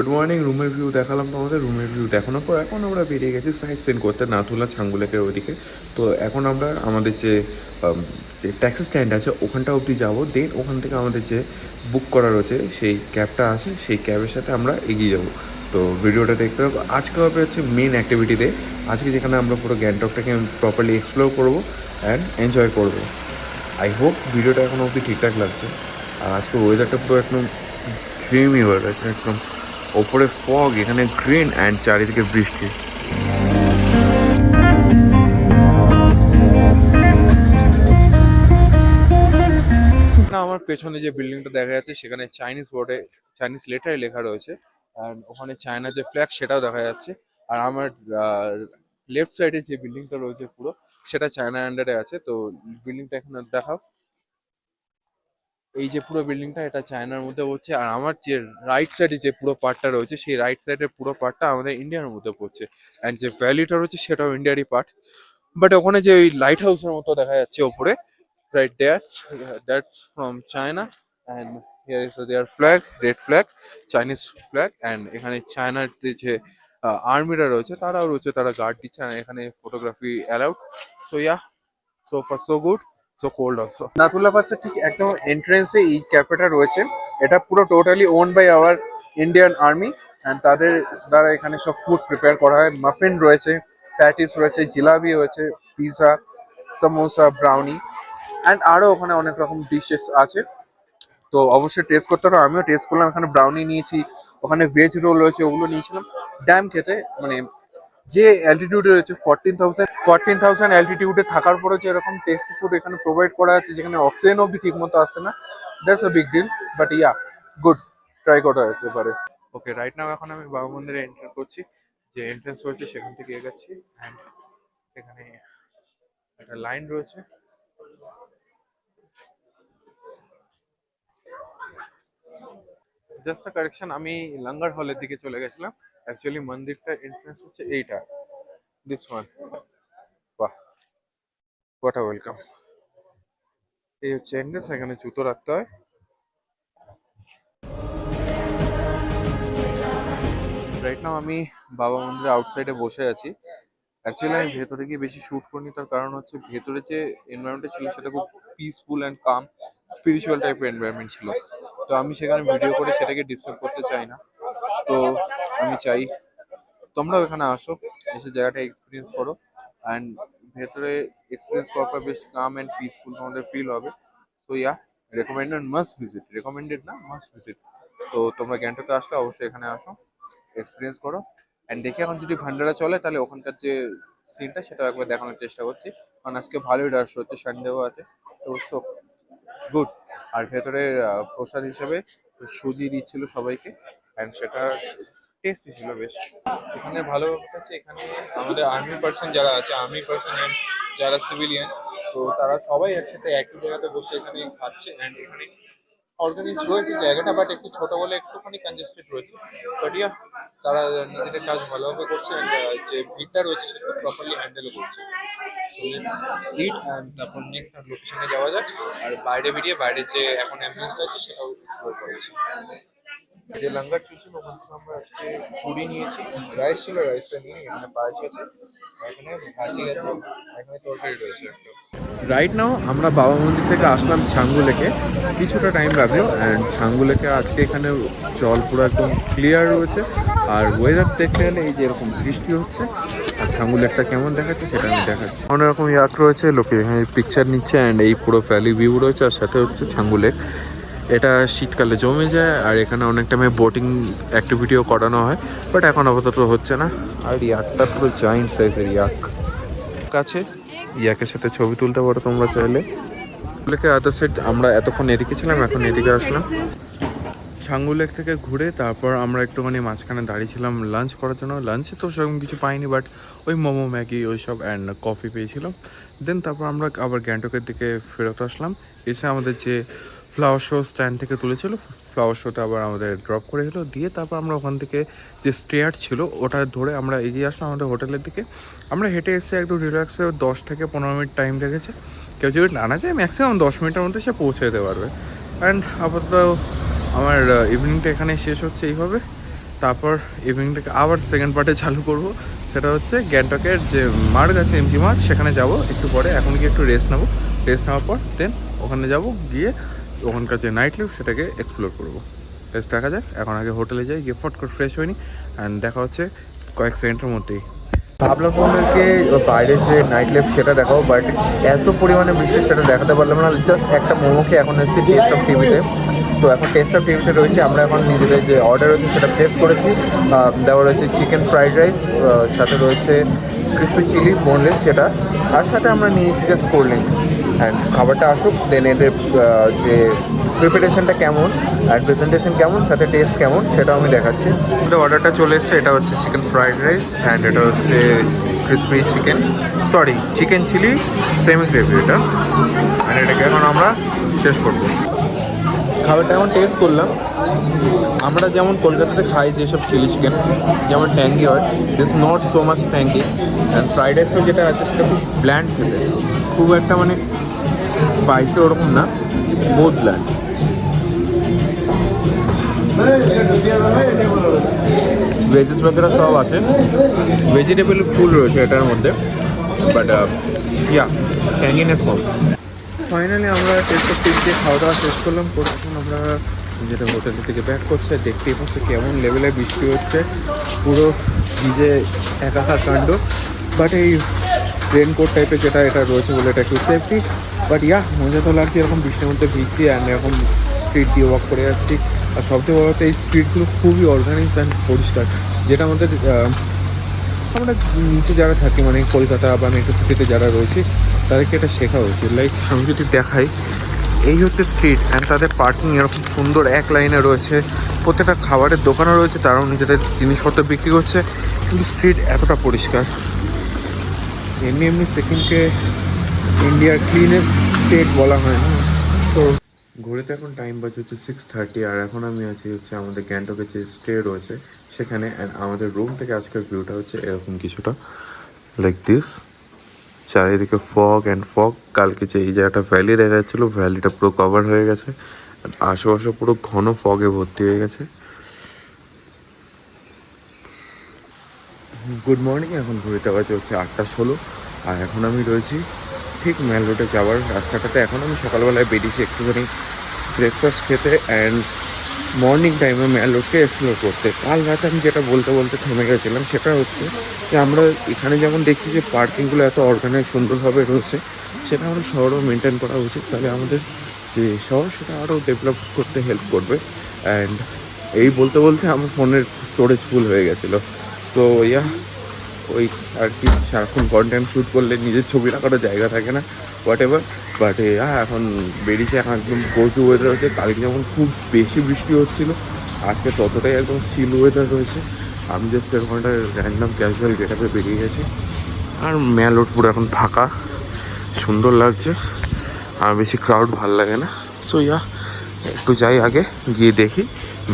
Good morning. রুমের view দেখালাম তোমাদের। রুমের ভিউ দেখানোর পর এখন আমরা বেরিয়ে গেছি সাইট সিন করতে নাথুলা ছাঙ্গুলেকের ওইদিকে। তো এখন আমরা আমাদের যে ট্যাক্সি স্ট্যান্ড আছে ওখানটা অবধি যাবো, দেন ওখান থেকে আমাদের যে বুক করা রয়েছে সেই ক্যাবটা আছে, সেই ক্যাবের সাথে আমরা এগিয়ে যাবো। তো ভিডিওটা দেখতে হবে। আজকে হবে হচ্ছে মেন অ্যাক্টিভিটিতে, আজকে যেখানে আমরা পুরো গ্যাংটকটাকে প্রপারলি এক্সপ্লোর করবো অ্যান্ড এনজয় করবো। আই হোপ ভিডিওটা এখন অবধি ঠিকঠাক লাগছে। আর আজকে ওয়েদারটা পুরো একদম ড্রিমি হয়ে গেছে, একদম ওপরে ফগ, এখানে গ্রিন অ্যান্ড চারিদিকে বৃষ্টি। না, আমার পেছনে যে বিল্ডিংটা দেখা যাচ্ছে সেখানে চাইনিজ বোর্ডে চাইনিজ লেটারে লেখা রয়েছে, অ্যান্ড ওখানে চায়না যে ফ্ল্যাগ সেটাও দেখা যাচ্ছে। আর আমার লেফট সাইডে যে বিল্ডিংটা রয়েছে পুরো সেটা চায়না আন্ডারে আছে। তো বিল্ডিংটা এখানে দেখাও, এই যে পুরো বিল্ডিংটা এটা চায়নার মধ্যে পড়ছে। আর আমার যে রাইট সাইডে যে পুরো পার্টটা রয়েছে সেই রাইট সাইডের পুরো পার্টটা আমাদের ইন্ডিয়ার মধ্যে পড়ছে, অ্যান্ড যে ভ্যালিটা রয়েছে সেটাও ইন্ডিয়ারই পার্ট। বাট ওখানে যে ওই লাইট হাউসের মতো দেখা যাচ্ছে ওপরে, right that's from China. And here is their flag, red flag, Chinese flag. And এখানে চায়নার যে আর্মিরা রয়েছে তারাও রয়েছে, তারা গার্ড দিচ্ছে। আর এখানে photography allowed. So yeah, so far so good, so cold also. Nathula পাসের ঠিক একদম এন্ট্রেন্সে এই ক্যাফেটা রয়েছে। এটা পুরো totally own by our Indian army, and তাদের দ্বারা এখানে সব ফুড প্রিপেয়ার করা হয়। মাফিন রয়েছে, প্যাটিস রয়েছে, জিলাপি রয়েছে, পিৎজা, সামোসা, ব্রাউনি, অ্যান্ড আরও ওখানে অনেক রকম ডিশেস আছে। তো অবশ্যই টেস্ট করতে হবে। আমিও টেস্ট করলাম, এখানে ব্রাউনি নিয়েছি, ওখানে ভেজ রোল রয়েছে, ওগুলো নিয়েছিলাম। ড্যাম খেতে মানে যে অ্যালটিটিউডে রয়েছে 14,000 অ্যালটিটিউডে থাকার পরেও যে এরকম টেস্টি ফুড এখানে প্রোভাইড করা আছে, যেখানে অক্সিজেন অব্দি ঠিক মতো আসছে না, that's a big deal. But yeah, good, try করা যেতে পারে। ওকে, রাইট নাও এখন আমি বাবা মন্দিরে এন্টার করছি। যে এন্ট্রেন্স রয়েছে সেখান থেকে এগোচ্ছি, অ্যান্ড এখানে একটা লাইন রয়েছে। জাস্ট আ কারেকশন, আমি লঙ্গার হলের দিকে চলে গেছিলাম। অ্যাকচুয়ালি মন্দিরটা এন্ট্রেন্স হচ্ছে এইটা, দিস ওয়ান। বাহ, হোয়াট আ ওয়েলকাম। এই হচ্ছে এন্ট্রেন্স, এখানে জুতো রাখতে হয়। রাইট নাও আমি বাবা মন্দিরের আউটসাইডে বসে আছি। অ্যাকচুয়ালি আমি ভেতরে গিয়ে বেশি শুট করিনি, তার কারণ হচ্ছে ভেতরে যে এনভায়রনমেন্টটা ছিল সেটা খুব পিসফুল অ্যান্ড কাম, স্পিরিচুয়াল টাইপের এনভায়রনমেন্ট ছিল। তো আমি সেখানে ভিডিও করে সেটাকে ডিস্টার্ব করতে চাই না। তো আমি চাই তোমরাও এখানে আসো, এসে জায়গাটা এক্সপিরিয়েন্স করো। অ্যান্ড ভেতরে এক্সপিরিয়েন্স করার পর বেশ কাম অ্যান্ড পিসফুল তোমাদের ফিল হবে। So yeah, recommended, must visit, recommended না, মাস্ট ভিজিট। তো তোমরা গ্যাংটকে আসলে অবশ্যই এখানে আসো, এক্সপিরিয়েন্স করো। অ্যান্ড দেখি এখন যদি ভান্ডারা চলে তাহলে ওখানকার যে সিনটা সেটাও একবার দেখানোর চেষ্টা করছি, কারণ আজকে ভালোই রাশ হচ্ছে, সানডেও আছে। তো সো গুড। আর ভেতরের প্রসাদ হিসেবে সুজি দিচ্ছিল সবাইকে, অ্যান্ড সেটা টেস্টি ছিল বেশ। এখানে ভালো ব্যাপারটা হচ্ছে এখানে আমাদের আর্মি পার্সন যারা আছে, আর্মি পার্সন অ্যান্ড যারা সিভিলিয়ান, তো তারা সবাই একসাথে একই জায়গাতে বসে এখানে খাচ্ছে। অ্যান্ড এখানে অর্গানাইজ রয়েছে জায়গাটা, বাট একটু ছোট বলে একটুখানি কনজেস্টেড রয়েছে। বাট ইয়া, তারা নিজেদের কাজ ভালোভাবে করছে, অ্যান্ড যে ভিড়টা রয়েছে সেটা প্রপারলি হ্যান্ডেলও করছে। সো লেটস ইট, অ্যান্ড তারপর নেক্সট লোকেশনে যাওয়া যাক। আর বাইরে বেরিয়ে বাইরে যে এখন অ্যাম্বিয়েন্সটা আছে সেটাও এক্সপ্লোর করেছি। যে লাঙ্গার ছিল ওখান থেকে আমরা আজকে পুরি নিয়েছি, রাইস ছিল, রাইসটা নিয়ে এখানে পায়েস আছে, এখানে ভাজি আছে, এখানে তরকারি রয়েছে একটা। রাইট নাও আমরা বাবা মন্দির থেকে আসলাম ছাঙ্গু লেকে। কিছুটা টাইম লাগলো, অ্যান্ড ছাঙ্গু লেকে আজকে এখানে জল পুরো একদম ক্লিয়ার রয়েছে। আর ওয়েদার দেখতে গেলে এই যে এরকম বৃষ্টি হচ্ছে। আর ছাঙ্গু লেকটা কেমন দেখাচ্ছে সেটা আমি দেখাচ্ছি। অনেক রকম ইয়াক রয়েছে, লোকে এখানে পিকচার নিচ্ছে, অ্যান্ড এই পুরো ভ্যালি ভিউ রয়েছে, আর সাথে হচ্ছে ছাঙ্গু লেক। এটা শীতকালে জমে যায়, আর এখানে অনেক টাইমে বোটিং অ্যাক্টিভিটিও করানো হয়, বাট এখন আপাতত হচ্ছে না। আর ইয়াকটা পুরো জায়েন্ট সাইজের ইয়াক কাছে, ইয়াকের সাথে ছবি তুলতে পারো তোমরা চাইলে। লেকের আদার সাইড আমরা এতক্ষণ এদিকে ছিলাম, এখন এদিকে আসলাম। ছাঙ্গু লেক থেকে ঘুরে তারপর আমরা একটুখানি মাঝখানে দাঁড়িয়েছিলাম লাঞ্চ করার জন্য। লাঞ্চে তো সেরকম কিছু পাইনি, বাট ওই মোমো, ম্যাগি, ওই সব অ্যান্ড কফি পেয়েছিলাম। দেন তারপর আমরা আবার গ্যাংটকের দিকে ফেরত আসলাম। এসে আমাদের যে ফ্লাওয়ার শো স্ট্যান্ড থেকে তুলেছিল, ফ্লাওয়ার শোটা আবার আমাদের ড্রপ করে এলো, দিয়ে তারপর আমরা ওখান থেকে যে স্টেয়ার ছিল ওটা ধরে আমরা এগিয়ে আসলাম আমাদের হোটেলের দিকে। আমরা হেঁটে এসে একটু রিল্যাক্সে 10 থেকে 15 মিনিট টাইম লেগেছে। কেউ যদি না যায় ম্যাক্সিমাম 10 মিনিটের মধ্যে সে পৌঁছে যেতে পারবে। অ্যান্ড আপাতত আমার ইভিনিংটা এখানে শেষ হচ্ছে এইভাবে। তারপর ইভিনিংটাকে আবার সেকেন্ড পার্টে চালু করব, সেটা হচ্ছে গ্যাংটকের যে মার্গ আছে, এমজি মার্গ, সেখানে যাব একটু পরে। এখন গিয়ে একটু রেস্ট নেবো, রেস্ট নেওয়ার পর দেন ওখানে যাব, গিয়ে ওখানকার যে নাইট লাইফ সেটাকে এক্সপ্লোর করবো। রেস্ট দেখা যাক, এখন আগে হোটেলে যাই, গিয়ে ফট করে ফ্রেশ হয়নি, অ্যান্ড দেখা হচ্ছে কয়েক সেকেন্ডের মধ্যেই। ভাবলাম তোমাদেরকে বাইরের যে নাইট লাইফ সেটা দেখাবো, বাট এত পরিমাণে বৃষ্টি সেটা দেখাতে পারলাম না। জাস্ট একটা মোমোকে এখন এসেছি টেস্ট অফ টিভিতে। তো এখন টেস্ট অফ টিভিতে রয়েছে, আমরা এখন নিজেদের যে অর্ডার রয়েছে সেটা প্লেস করেছি। দেওয়া রয়েছে চিকেন ফ্রাইড রাইস, সাথে রয়েছে ক্রিসপি চিলি বোনলেস যেটা, আর সাথে আমরা নিয়েছি জাস্ট কোল্ড ড্রিঙ্কস। অ্যান্ড খাবারটা আসুক, দেন এদের যে প্রিপারেশনটা কেমন আর প্রেজেন্টেশন কেমন, সাথে টেস্ট কেমন, সেটাও আমি দেখাচ্ছি। অর্ডারটা চলে এসছে, এটা হচ্ছে চিকেন ফ্রাইড রাইস অ্যান্ড এটা হচ্ছে crispy chicken, sorry chicken chilli semi gravy এটা। অ্যান্ড এটাকে এখন আমরা শেষ করবো। খাবারটা এখন টেস্ট করলাম, আমরা যেমন কলকাতাতে খাই যেসব চিলি চিকেন যেমন ট্যাঙ্গি হয়, this not so much tangy. And fried রাইসও যেটা আছে সেটা খুব ব্ল্যান্ড খেতে, খুব একটা মানে স্পাইসি ওরকম না, বহুত ব্ল্যান্ড। ভেজিস বাগেরা সব আছে, ভেজিটেবল ফুল রয়েছে এটার মধ্যে, বাট ইয়া ট্যাঙ্গিনেস কম। ফাইনালি আমরা টেস্ট অফ টিপ দিয়ে খাওয়া দাওয়া শেষ করলাম। এখন আমরা যেটা হোটেল থেকে ব্যাক করছে, দেখতেই পাচ্ছি কেমন লেভেলে বৃষ্টি হচ্ছে, পুরো ভিজে একাকার কাণ্ড। বাট এই রেনকোট টাইপের যেটা এটা রয়েছে বলে এটা একটু সেফটি, বাট ইয়া মজা তো লাগছে এরকম বৃষ্টির মধ্যে ভিজছি অ্যান্ড এরকম স্ট্রিট দিয়ে ওয়াক করে যাচ্ছি। আর সবথেকে বড় কথা, এই স্ট্রিটগুলো খুবই অর্গানাইজ অ্যান্ড পরিষ্কার, যেটা আমাদের আমরা নিচে যারা থাকি মানে কলকাতা বা মেট্রো সিটিতে যারা রয়েছে তাদেরকে এটা শেখা উচিত। লাইক আমি যদি দেখাই, এই হচ্ছে স্ট্রিট অ্যান্ড তাদের পার্কিং এরকম সুন্দর এক লাইনে রয়েছে, প্রত্যেকটা খাবারের দোকানও রয়েছে, তারাও নিজেদের জিনিসপত্র বিক্রি করছে, কিন্তু স্ট্রিট এতটা পরিষ্কার। এমনি এমনি সিকিমকে ইন্ডিয়ার ক্লিনেস্ট স্টেট বলা হয় না। তো ঘড়িতে এখন টাইম বাজে হচ্ছে 6:30, আর এখন আমি আছি হচ্ছে আমাদের গ্যাংটকের যে স্টে রয়েছে সেখানে। অ্যান্ড আমাদের রুম থেকে আজকের ভিউটা হচ্ছে এরকম কিছুটা, লাইক দিস। চারিদিকে ফগ অ্যান্ড ফগ। কালকে যে এই জায়গাটা ভ্যালি দেখা যাচ্ছিলো, ভ্যালিটা পুরো কভার হয়ে গেছে, আশেপাশে পুরো ঘন ফগে ভর্তি হয়ে গেছে। গুড মর্নিং, এখন ঘুরতে বাজে হচ্ছে 8:16, আর এখন আমি রয়েছি ঠিক মেল রোডে যাওয়ার রাস্তাটাতে। এখন আমি সকালবেলায় বেরিয়েছি একটুখানি ব্রেকফাস্ট খেতে অ্যান্ড মর্নিং টাইমে মেল রোডকে এক্সপ্লোর করতে। কাল রাতে আমি যেটা বলতে বলতে থেমে গেছিলাম সেটা হচ্ছে যে আমরা এখানে যেমন দেখছি যে পার্কিংগুলো এত অর্গানাইজ সুন্দরভাবে রয়েছে, সেটা আমাদের শহরেও মেনটেন করা উচিত, তাহলে আমাদের যে শহর সেটা আরও ডেভেলপ করতে হেল্প করবে। অ্যান্ড এই বলতে বলতে আমার ফোনের স্টোরেজ ফুল হয়ে গেছিলো। সো ইয়া, ওই আর কি, সারাক্ষণ কন্টেন্ট শ্যুট করলে নিজের ছবি রাখারও জায়গা থাকে না, হোয়াট এভার। বাট এখন বেরিয়েছে, এখন একদম গোজু ওয়েদার হচ্ছে। কালকে যেমন খুব বেশি বৃষ্টি হচ্ছিলো, আজকে ততটাই একদম চিল ওয়েদার রয়েছে। আমি জাস্ট এরকম একটা র্যান্ডাম ক্যাজুয়াল গেটআপে বেরিয়ে গেছি, আর মেল রোড পুরো এখন ফাঁকা, সুন্দর লাগছে, আর বেশি ক্রাউড ভাল লাগে না। সো ইয়া, একটু যাই আগে, গিয়ে দেখি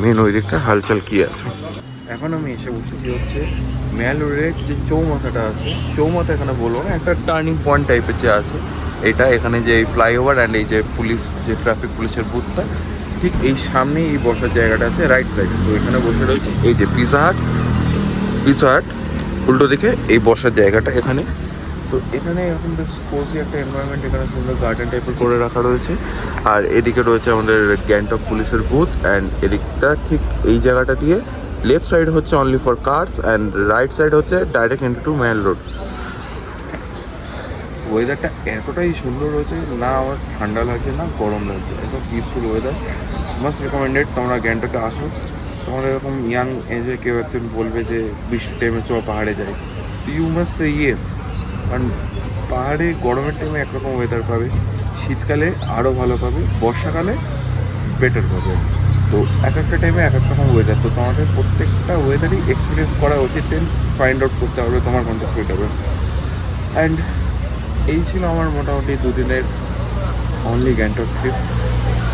মেন ওই দিকটা হালচাল কী আছে। এখন আমি এসে বসেছি হচ্ছে মেল রোডের যে চৌমাথাটা আছে, চৌমাথা এখানে বলবো না, একটা টার্নিং পয়েন্ট টাইপের যে আছে এটা, এখানে যে এই ফ্লাইওভার অ্যান্ড এই যে পুলিশ, যে ট্রাফিক পুলিশের বুথটা, ঠিক এই সামনেই এই বসার জায়গাটা আছে রাইট সাইডে। তো এখানে বসে রয়েছে এই যে পিৎজা হাট, উল্টো দিকে এই বসার জায়গাটা এখানে। তো এখানে এরকম বেশ কোজি একটা এনভায়রনমেন্ট, এখানে সুন্দর গার্ডেন টাইপের করে রাখা রয়েছে। আর এদিকে রয়েছে আমাদের গ্যাংটক পুলিশের বুথ, অ্যান্ড এদিকটা ঠিক এই জায়গাটা দিয়ে লেফট সাইড হচ্ছে only for cars and right side হচ্ছে direct entry to Mall Road. ওয়েদারটা এতটাই সুন্দর রয়েছে, না আমার ঠান্ডা লাগছে না গরম লাগছে, এত পিসফুল ওয়েদার। মাস্ট রেকমেন্ডেড, তোমরা গ্যাংটকে আসো। তোমার এরকম ইয়াং এজে কেউ একজন বলবে যে বৃষ্টির টাইমে চ পাহাড়ে যাই, ইউ মাস্ট সে ইয়েস। কারণ পাহাড়ে গরমের টাইমে একরকম ওয়েদার পাবে, শীতকালে আরও ভালো পাবে, বর্ষাকালে বেটার পাবে। তো এক একটা টাইমে এক এক রকম ওয়েদার, তো তোমাদের প্রত্যেকটা ওয়েদারই এক্সপিরিয়েন্স করা উচিত, দেন ফাইন্ড আউট করতে হবে তোমার কোনটা সুইট হবে। অ্যান্ড এই ছিল আমার মোটামুটি দুদিনের অনলি গ্যাংটক ট্রিপ।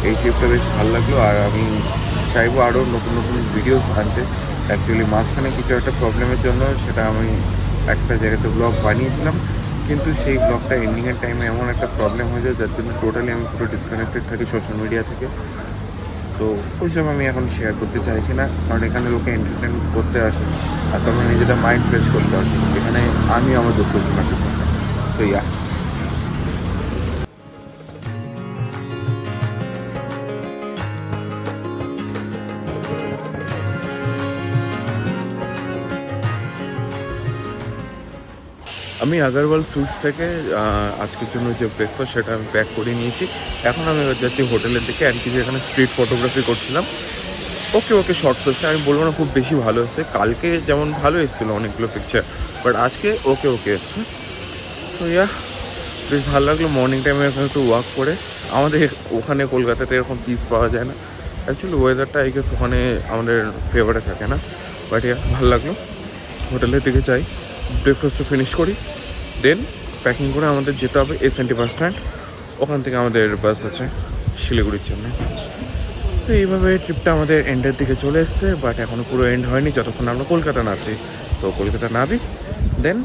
এই ট্রিপটা বেশ ভালো লাগলো, আর আমি চাইবো আরও নতুন নতুন ভিডিওস আনতে। অ্যাকচুয়ালি মাঝখানে কিছু একটা প্রবলেমের জন্য সেটা আমি একটা জায়গাতে ব্লগ বানিয়েছিলাম, কিন্তু সেই ব্লগটা এন্ডিংয়ের টাইমে এমন একটা প্রবলেম হয়ে যায় যার জন্য টোটালি আমি পুরো ডিসকানেক্টেড থাকি সোশ্যাল মিডিয়া থেকে। তো তো ওইসব আমি এখন শেয়ার করতে চাইছি না, কারণ এখানে লোকে এন্টারটেন করতে আসে আর তোমরা নিজেদের মাইন্ড ফ্রেশ করতে আসে। এখানে আমি আমার দুঃখ শোনাতে চাই না। সো ইয়া, আমি আগরওয়াল সুইটস থেকে আজকের জন্য যে ব্রেকফাস্ট সেটা আমি প্যাক করে নিয়েছি। এখন আমি যাচ্ছি হোটেলের দিকে। অ্যান্ড কিছু এখানে স্ট্রিট ফটোগ্রাফি করছিলাম। ওকে ওকে, শর্টস হচ্ছে, আমি বলবো না খুব বেশি ভালো এসছে। কালকে যেমন ভালো এসেছিলো অনেকগুলো পিকচার, বাট আজকে ওকে ওকে এসছে। তো ইয়া, বেশ ভালো লাগলো মর্নিং টাইমে এখানে একটু ওয়াক করে। আমাদের ওখানে কলকাতাতে এরকম পিস পাওয়া যায় না। অ্যাকচুয়ালি ওয়েদারটা আই গেস ওখানে আমাদের ফেভারে থাকে না, বাট ইয়া ভালো লাগলো। হোটেলের দিকে যাই, ব্রেকফাস্টটা ফিনিশ করি, দেন প্যাকিং করে আমাদের যেতে হবে SNT বাস স্ট্যান্ড। ওখান থেকে আমাদের বাস আছে শিলিগুড়ির জন্য। তো এইভাবে ট্রিপটা আমাদের এন্ডের দিকে চলে এসছে, বাট এখনও পুরো এন্ড হয়নি যতক্ষণ আমরা কলকাতা নামছি। তো কলকাতা নামি দেন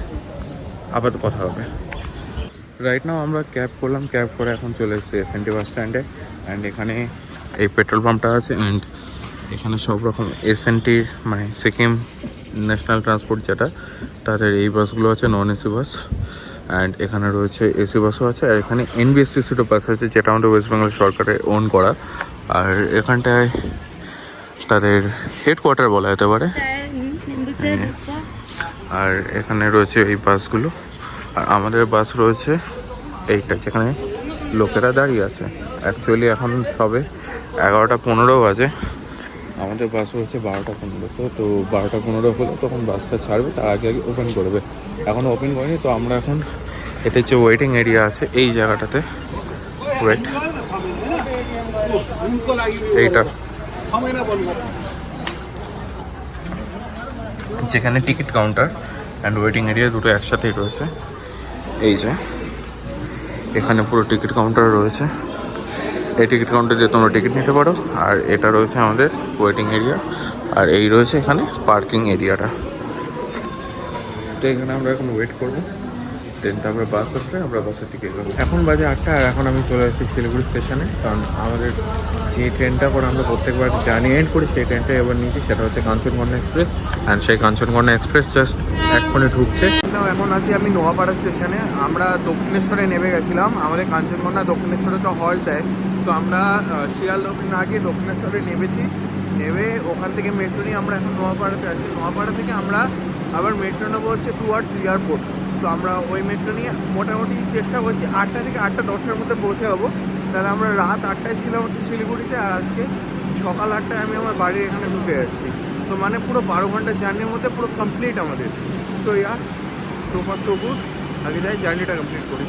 আবার তো কথা হবে। রাইট নাও আমরা ক্যাব করলাম, ক্যাব করে এখন চলে এসেছি SNT বাস স্ট্যান্ডে। অ্যান্ড এখানে এই পেট্রোল পাম্পটা আছে। অ্যান্ড এখানে সব রকম SNTর মানে সিকিম ন্যাশনাল ট্রান্সপোর্ট যেটা, তাদের এই বাসগুলো আছে, নন AC বাস। অ্যান্ড এখানে রয়েছে AC বাসও আছে। আর এখানে NBSTCরও বাস আছে, যেটা আমাদের ওয়েস্ট বেঙ্গল সরকারের ওন করা। আর এখানটায় তাদের হেডকোয়ার্টার বলা যেতে পারে। আর এখানে রয়েছে এই বাসগুলো। আর আমাদের বাস রয়েছে এইটা, যেখানে লোকেরা দাঁড়িয়ে আছে। অ্যাকচুয়ালি এখন সবে 11:15 বাজে। আমাদের বাস হচ্ছে 12:15। তো 12:15 হলো তখন বাসটা ছাড়বে, তার আগে আগে ওপেন করবে। এখনও ওপেন করেনি। তো আমরা এখন, এটা হচ্ছে ওয়েটিং এরিয়া আছে এই জায়গাটাতে। ওয়েট, এইটা যেখানে ticket counter and waiting area দুটো একসাথেই রয়েছে। এই যে এখানে পুরো টিকিট কাউন্টার রয়েছে। এই টিকিট কাউন্টারে যে তোমরা টিকিট নিতে পারো। আর এটা রয়েছে আমাদের ওয়েটিং এরিয়া। আর এই রয়েছে এখানে পার্কিং এরিয়াটা। তো এখানে আমরা এখন ওয়েট করবো, দেন তারপরে বাস আসবে, আমরা বাসের দিকে যাবো। এখন বাজে 8টা। আর এখন আমি চলে এসেছি শিলিগুড়ি স্টেশনে, কারণ আমাদের যে ট্রেনটা করে আমরা প্রত্যেকবার জার্নি এন্ড করি সেই ট্রেনটা এবার নিয়েছি, সেটা হচ্ছে কাঞ্চনকন্যা এক্সপ্রেস। অ্যান্ড সেই কাঞ্চনকন্যা এক্সপ্রেস জাস্ট এক্ষণে ঢুকছে। এখন আছি আমি নোয়াপাড়া স্টেশনে। আমরা দক্ষিণেশ্বরে নেমে গেছিলাম। আমাদের কাঞ্চনকন্যা দক্ষিণেশ্বরে তো হল্ট দেয়। তো আমরা শিয়ালদহ না গিয়ে দক্ষিণেশ্বরে নেমেছি। নেমে ওখান থেকে মেট্রো নিয়ে আমরা এখন নোয়াপাড়াতে আছি। নোয়াপাড়া থেকে আমরা আবার মেট্রো নেবো হচ্ছে টুয়ার্ডস এয়ারপোর্ট। তো আমরা ওই মেট্রো নিয়ে মোটামুটি চেষ্টা করছি 8টা থেকে 8:10-এর মধ্যে পৌঁছে যাবো। তাহলে আমরা রাত 8টায় ছিলাম হচ্ছে শিলিগুড়িতে, আর আজকে সকাল 8টায় আমি আমার বাড়ির এখানে ঢুকে যাচ্ছি। তো মানে পুরো 12 ঘন্টার জার্নির মধ্যে পুরো কমপ্লিট আমাদের। সো ইয়ার, সো ফার সো গুড। আগে যাই জার্নিটা কমপ্লিট করি।